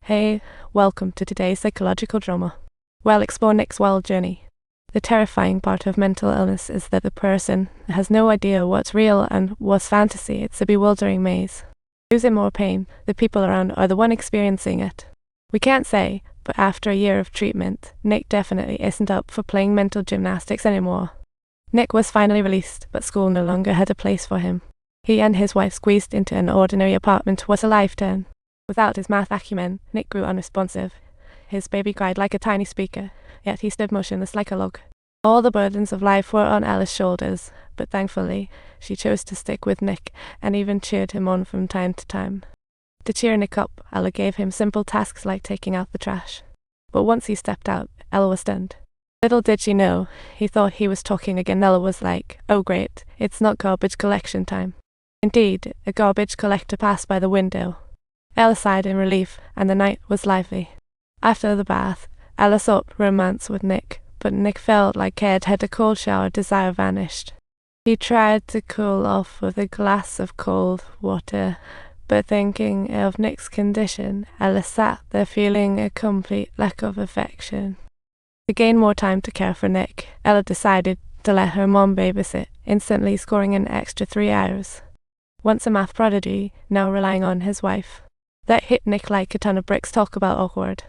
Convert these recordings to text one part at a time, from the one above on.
Hey, welcome to today's psychological drama. We'll explore Nick's wild journey. The terrifying part of mental illness is that the person has no idea what's real and what's fantasy. It's a bewildering maze. Who's in more pain, the people around or the one experiencing it? We can't say, but after a year of treatment, Nick definitely isn't up for playing mental gymnastics anymore. Nick was finally released, but school no longer had a place for him. He and his wife squeezed into an ordinary apartment was a life-turn. Without his math acumen, Nick grew unresponsive. His baby cried like a tiny speaker, yet he stood motionless like a log. All the burdens of life were on Ella's shoulders, but thankfully, she chose to stick with Nick and even cheered him on from time to time. To cheer Nick up, Ella gave him simple tasks like taking out the trash. But once he stepped out, Ella was stunned. Little did she know, he thought he was talking again. Ella was like, "Oh great, it's not garbage collection time." Indeed, a garbage collector passed by the window. Ella sighed in relief, and the night was lively. After the bath, Ella sought romance with Nick, but Nick felt like Ed had a cold shower. Desire vanished. He tried to cool off with a glass of cold water, but thinking of Nick's condition, Ella sat there feeling a complete lack of affection. To gain more time to care for Nick, Ella decided to let her mom babysit, instantly scoring an extra 3 hours. Once a math prodigy, now relying on his wife. That hit Nick like a ton of bricks. Talk about awkward.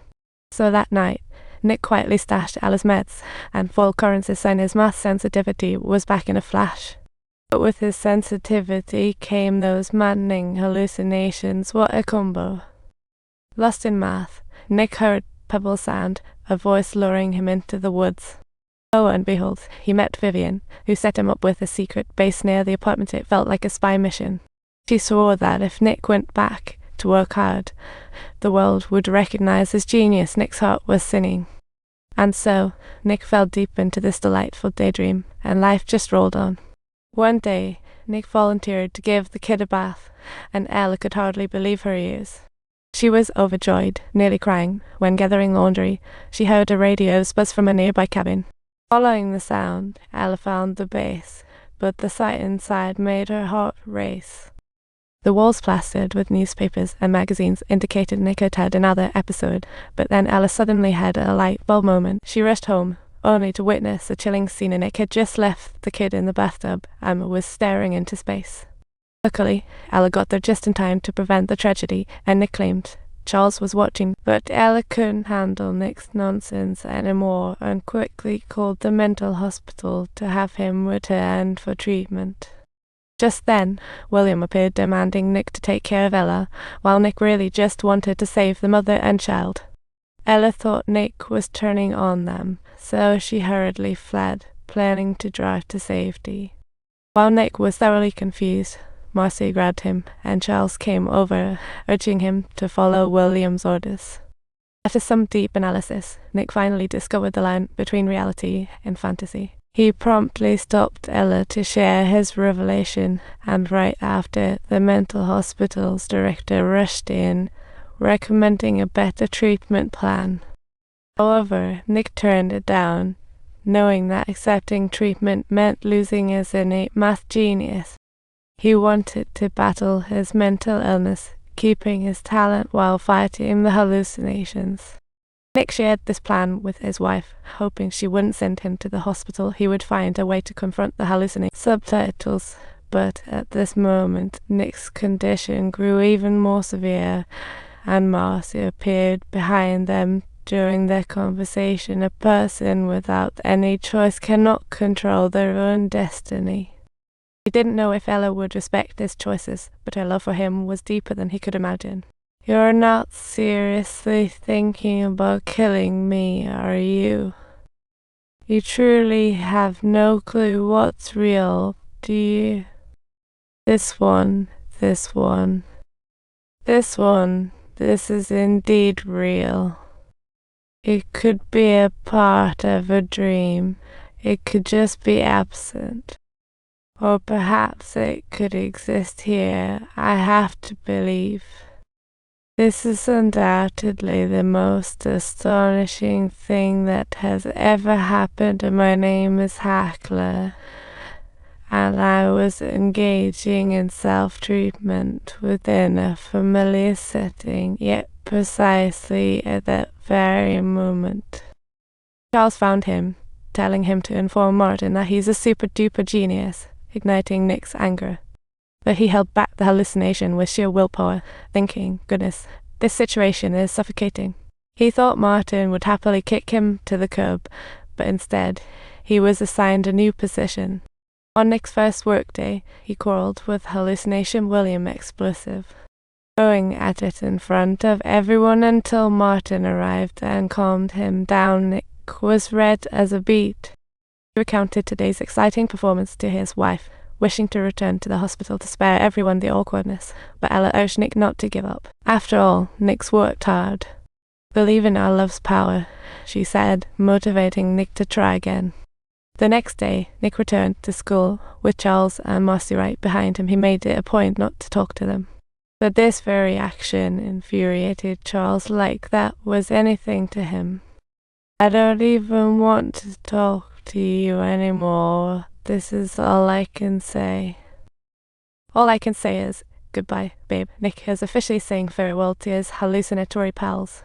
So that night, Nick quietly stashed Ella's meds, and full currencies and his math sensitivity was back in a flash. But with his sensitivity came those maddening hallucinations. What a combo. Lost in math, Nick heard pebble sound, a voice luring him into the woods. Lo and behold, he met Vivian, who set him up with a secret base near the apartment. It felt like a spy mission. She swore that if Nick went back to work hard, the world would recognize his genius. Nick's heart was singing. And so, Nick fell deep into this delightful daydream, and life just rolled on. One day, Nick volunteered to give the kid a bath, and Ella could hardly believe her ears. She was overjoyed, nearly crying, when gathering laundry, she heard a radio buzz from a nearby cabin. Following the sound, Ella found the base, but the sight inside made her heart race. The walls plastered with newspapers and magazines indicated Nick had had another episode, but then Ella suddenly had a light bulb moment. She rushed home, only to witness a chilling scene. Nick had just left the kid in the bathtub and was staring into space. Luckily, Ella got there just in time to prevent the tragedy, and Nick claimed Charles was watching, but Ella couldn't handle Nick's nonsense anymore and quickly called the mental hospital to have him returned for treatment. Just then, William appeared demanding Nick to take care of Ella, while Nick really just wanted to save the mother and child. Ella thought Nick was turning on them, so she hurriedly fled, planning to drive to safety. While Nick was thoroughly confused, Marcy grabbed him, and Charles came over, urging him to follow William's orders. After some deep analysis, Nick finally discovered the line between reality and fantasy. He promptly stopped Ella to share his revelation, and right after, the mental hospital's director rushed in, recommending a better treatment plan. However, Nick turned it down, knowing that accepting treatment meant losing his innate math genius. He wanted to battle his mental illness, keeping his talent while fighting the hallucinations. Nick shared this plan with his wife, hoping she wouldn't send him to the hospital. He would find a way to confront the hallucinating subtitles. But at this moment, Nick's condition grew even more severe, and Marcy appeared behind them during their conversation. A person without any choice cannot control their own destiny. He didn't know if Ella would respect his choices, but her love for him was deeper than he could imagine. "You're not seriously thinking about killing me, are you? You truly have no clue what's real, do you? This is indeed real. It could be a part of a dream. It could just be absent. Or perhaps it could exist here. I have to believe. This is undoubtedly the most astonishing thing that has ever happened. My name is Hackler, and I was engaging in self-treatment within a familiar setting, yet precisely at that very moment. Charles found him, telling him to inform Martin that he's a super-duper genius, igniting Nick's anger. But he held back the hallucination with sheer willpower, thinking, goodness, this situation is suffocating. He thought Martin would happily kick him to the curb, but instead, he was assigned a new position. On Nick's first workday, he quarreled with hallucination William Explosive, going at it in front of everyone until Martin arrived and calmed him down. Nick was red as a beet. He recounted today's exciting performance to his wife, wishing to return to the hospital to spare everyone the awkwardness, but Ella urged Nick not to give up. After all, Nick's worked hard. Believe in our love's power, she said, motivating Nick to try again. The next day, Nick returned to school with Charles and Marcy right behind him. He made it a point not to talk to them. But this very action infuriated Charles like that was anything to him. I don't even want to talk to you anymore. This is all I can say. All I can say is, goodbye, babe. Nick is officially saying farewell to his hallucinatory pals.